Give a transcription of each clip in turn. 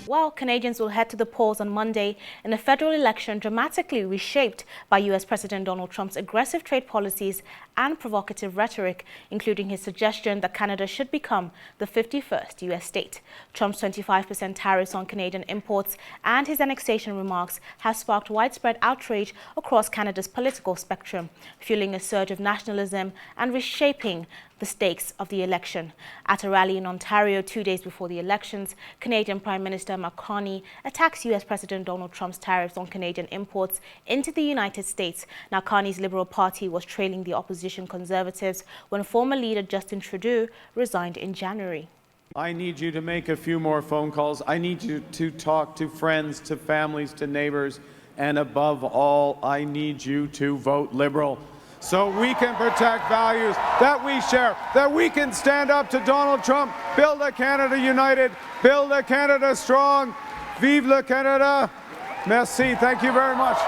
Well, Canadians will head to the polls on Monday in a federal election dramatically reshaped by U.S. President Donald Trump's aggressive trade policies and provocative rhetoric, including his suggestion that Canada should become the 51st U.S. state. Trump's 25% tariffs on Canadian imports and his annexation remarks have sparked widespread outrage across Canada's political spectrum, fueling a surge of nationalism and reshaping the stakes of the election. At a rally in Ontario 2 days before the elections, Canadian Prime Minister Mark Carney attacks U.S. President Donald Trump's tariffs on Canadian imports into the United States. Now, Carney's Liberal Party was trailing the opposition Conservatives when former leader Justin Trudeau resigned in January. I need you to make a few more phone calls. I need you to talk to friends, to families, to neighbors, and above all, I need you to vote Liberal, so we can protect values that we share, that we can stand up to Donald Trump, build a Canada united, build a Canada strong. Vive le Canada. Merci. Thank you very much.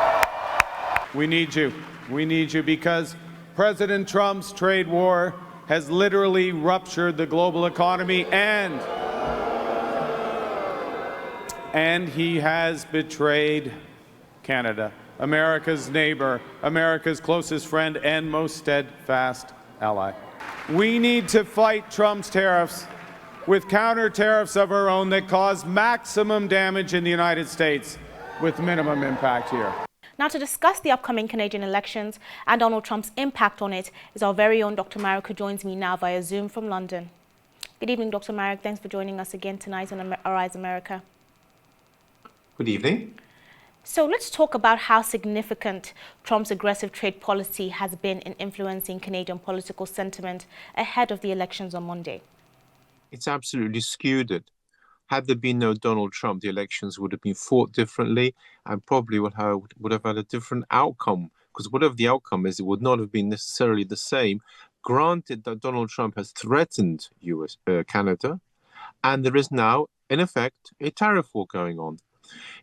We need you. We need you because President Trump's trade war has literally ruptured the global economy and he has betrayed Canada, America's neighbor, America's closest friend, and most steadfast ally. We need to fight Trump's tariffs with counter tariffs of our own that cause maximum damage in the United States with minimum impact here. Now, to discuss the upcoming Canadian elections and Donald Trump's impact on it is our very own Dr. Marek, who joins me now via Zoom from London. Good evening, Dr. Marek. Thanks for joining us again tonight on Arise America. Good evening. So let's talk about how significant Trump's aggressive trade policy has been in influencing Canadian political sentiment ahead of the elections on Monday. It's absolutely skewed it. Had there been no Donald Trump, the elections would have been fought differently and probably would have had a different outcome, because whatever the outcome is, it would not have been necessarily the same. Granted that Donald Trump has threatened Canada, and there is now, in effect, a tariff war going on.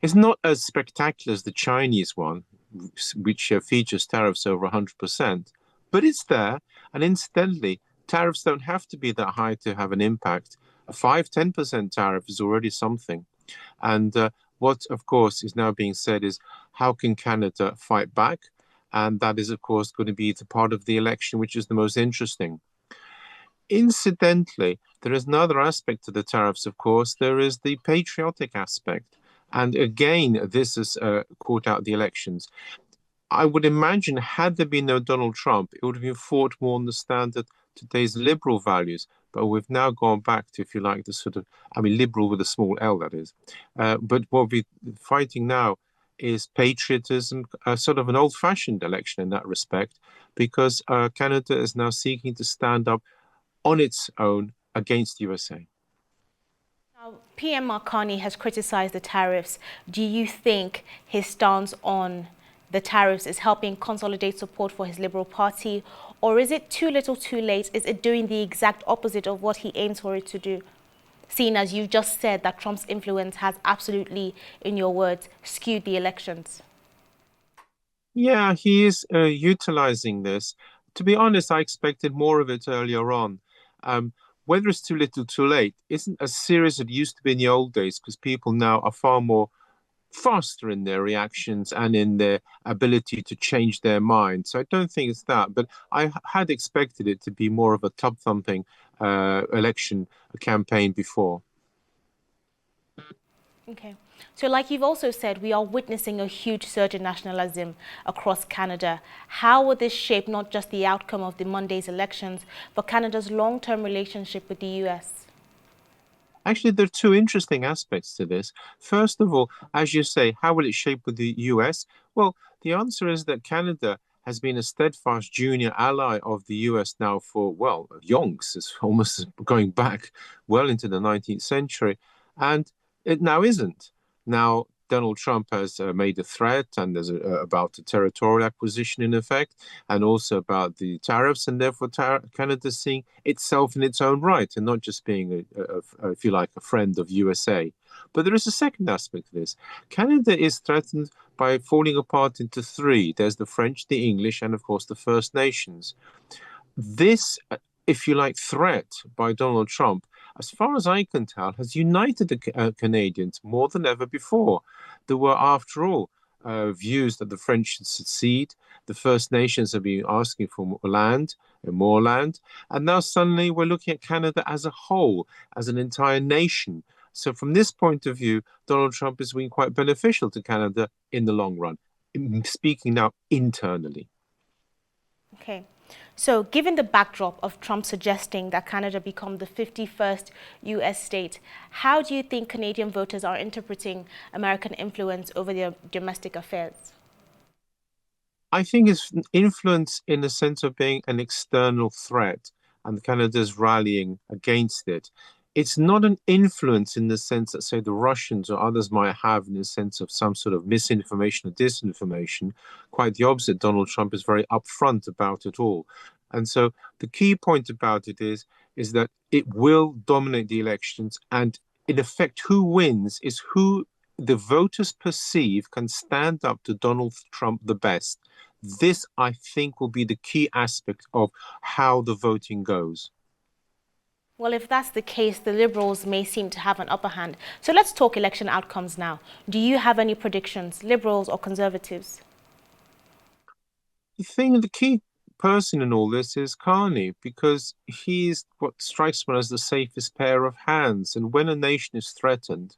It's not as spectacular as the Chinese one, which features tariffs over 100%, but it's there. And incidentally, tariffs don't have to be that high to have an impact. A 5-10% tariff is already something. And what, of course, is now being said is, how can Canada fight back? And that is, of course, going to be the part of the election which is the most interesting. Incidentally, there is another aspect to the tariffs, of course. There is the patriotic aspect. And again, this has caught out the elections. I would imagine, had there been no Donald Trump, it would have been fought more on the standard today's liberal values. But we've now gone back to, if you like, the sort of, liberal with a small L, that is. But what we're fighting now is patriotism, sort of an old-fashioned election in that respect, because Canada is now seeking to stand up on its own against USA. PM Mark Carney has criticized the tariffs. Do you think his stance on the tariffs is helping consolidate support for his Liberal Party, or is it too little too late? Is it doing the exact opposite of what he aims for it to do? Seeing as you just said that Trump's influence has absolutely, in your words, skewed the elections. Yeah, he is utilizing this. To be honest, I expected more of it earlier on. Whether it's too little too late isn't as serious as it used to be in the old days, because people now are far more faster in their reactions and in their ability to change their mind. So I don't think it's that, but I had expected it to be more of a tub-thumping election campaign before. Okay. So like you've also said, we are witnessing a huge surge in nationalism across Canada. How will this shape not just the outcome of the Monday's elections, but Canada's long-term relationship with the US? Actually, there are two interesting aspects to this. First of all, as you say, how will it shape with the US? Well, the answer is that Canada has been a steadfast junior ally of the US now for, well, yonks. It's almost going back well into the 19th century. And it now isn't. Now, Donald Trump has made a threat, and there's about the territorial acquisition in effect, and also about the tariffs, and therefore Canada seeing itself in its own right, and not just being, if you like, a friend of USA. But there is a second aspect to this. Canada is threatened by falling apart into three. There's the French, the English, and of course the First Nations. This, if you like, threat by Donald Trump as far as I can tell, has united the Canadians more than ever before. There were, after all, views that the French should secede. The First Nations have been asking for more land and more land. And now suddenly we're looking at Canada as a whole, as an entire nation. So from this point of view, Donald Trump has been quite beneficial to Canada in the long run. Speaking now internally. Okay. So, given the backdrop of Trump suggesting that Canada become the 51st U.S. state, how do you think Canadian voters are interpreting American influence over their domestic affairs? I think it's influence in the sense of being an external threat, and Canada's rallying against it. It's not an influence in the sense that, say, the Russians or others might have in the sense of some sort of misinformation or disinformation. Quite the opposite. Donald Trump is very upfront about it all. And so the key point about it is that it will dominate the elections. And in effect, who wins is who the voters perceive can stand up to Donald Trump the best. This, I think, will be the key aspect of how the voting goes. Well, if that's the case, the Liberals may seem to have an upper hand. So let's talk election outcomes now. Do you have any predictions, Liberals or Conservatives? I think the key person in all this is Carney, because he's what strikes me as the safest pair of hands. And when a nation is threatened,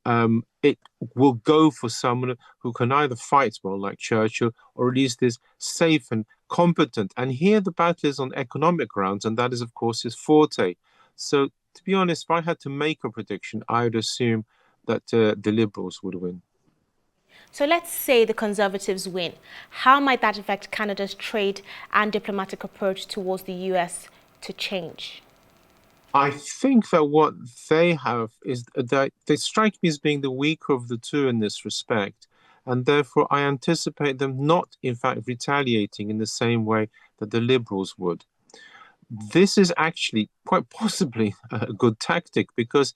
it will go for someone who can either fight well, like Churchill, or at least is safe and competent. And here the battle is on economic grounds, and that is, of course, his forte. So, to be honest, if I had to make a prediction, I would assume that the Liberals would win. So let's say the Conservatives win. How might that affect Canada's trade and diplomatic approach towards the US to change? I think that what they have is that they strike me as being the weaker of the two in this respect. And therefore, I anticipate them not, in fact, retaliating in the same way that the Liberals would. This is actually quite possibly a good tactic because,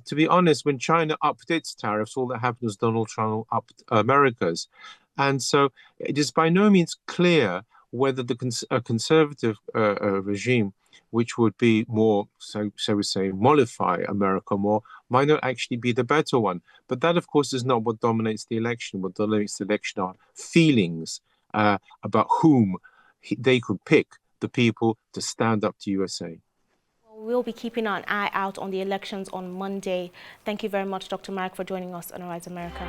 to be honest, when China upped its tariffs, all that happened was Donald Trump upped America's. And so it is by no means clear whether a conservative regime, which would be more, so we say, mollify America more, might not actually be the better one. But that, of course, is not what dominates the election. What dominates the election are feelings about whom they could pick the people to stand up to USA. We'll be keeping an eye out on the elections on Monday. Thank you very much, Dr. Marek, for joining us on Arise America.